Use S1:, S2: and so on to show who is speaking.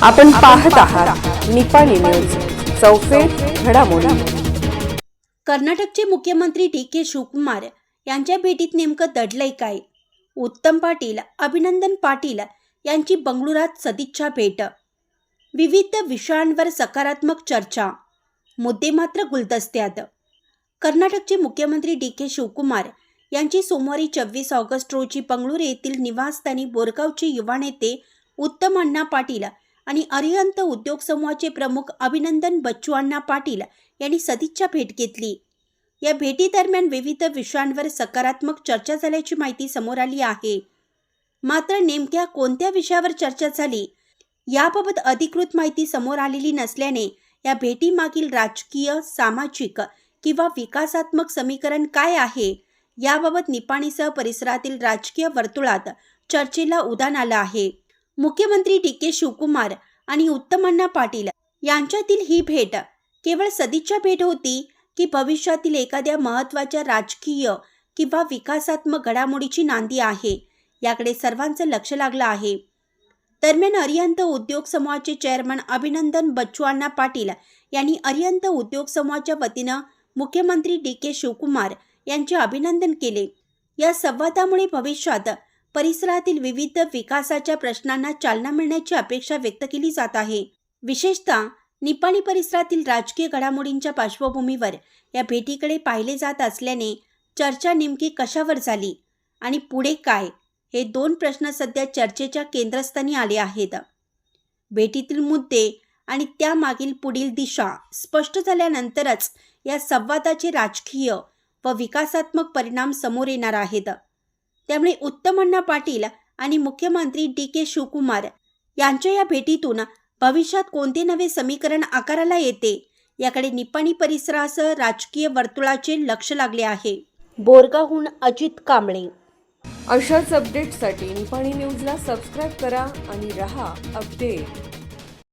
S1: आपण पाहत आहात निपाणी न्यूज, चौफेर घडामोडी।
S2: कर्नाटकचे मुख्यमंत्री डी.के. शिवकुमार यांच्या भेटीत नेमकं दडलंय काय? उत्तम पाटील, अभिनंदन पाटील यांची बंगळुरात सदिच्छा भेट। विविध विषयांवर सकारात्मक चर्चा, मुद्दे मात्र गुलदस्त्यात। कर्नाटकचे मुख्यमंत्री डी.के. शिवकुमार यांची सोमवारी 24 ऑगस्ट रोजी बंगळुरू येथील निवासस्थानी बोरगावचे युवा नेते उत्तम अण्णा पाटील आणि अरिहंत उद्योग समूहाचे प्रमुख अभिनंदन बच्चू अण्णा पाटील यांनी सदिच्छा भेट घेतली। या भेटीदरम्यान विविध विषयांवर सकारात्मक चर्चा झाल्याची माहिती समोर आली आहे। मात्र नेमक्या कोणत्या विषयावर चर्चा झाली याबाबत अधिकृत माहिती समोर आलेली नसल्याने या भेटीमागील राजकीय, सामाजिक किंवा विकासात्मक समीकरण काय आहे याबाबत निपाणीसह परिसरातील राजकीय वर्तुळात चर्चेला उधाण आलं आहे। मुख्यमंत्री डी.के. शिवकुमार आणि उत्तम अण्णा पाटील यांच्यातील ही भेट केवळ सदिच्छा भेट होती की भविष्यातील एखाद्या महत्त्वाच्या राजकीय किंवा विकासात्मक घडामोडीची नांदी आहे याकडे सर्वांचं लक्ष लागलं आहे। दरम्यान अरिहंत उद्योग समूहाचे चेअरमन अभिनंदन बच्चू अण्णा पाटील यांनी अरिहंत उद्योग समूहाच्या वतीनं मुख्यमंत्री डी.के. शिवकुमार यांचे अभिनंदन केले। या संवादामुळे भविष्यात परिसरातील विविध विकासाच्या प्रश्नांना चालना मिळण्याची अपेक्षा व्यक्त केली जात आहे। विशेषतः निपाणी परिसरातील राजकीय घडामोडींच्या पार्श्वभूमीवर या भेटीकडे पाहिले जात असल्याने चर्चा नेमकी कशावर झाली आणि पुढे काय, हे दोन प्रश्न सध्या चर्चेच्या केंद्रस्थानी आले आहेत। भेटीतील मुद्दे आणि त्यामागील पुढील दिशा स्पष्ट झाल्यानंतरच या संवादाचे राजकीय व विकासात्मक परिणाम समोर येणार आहेत। त्यामुळे उत्तम अण्णा पाटील आणि मुख्यमंत्री डी.के. शिवकुमार यांच्या या भेटीतून भविष्यात कोणते नवे समीकरण आकाराला येते याकडे निपाणी परिसरासह राजकीय वर्तुळाचे लक्ष लागले आहे। बोरगावहून अजित कांबळे।
S1: अशाच अपडेट्ससाठी निपाणी न्यूजला सबस्क्राईब करा आणि रहा अपडेट।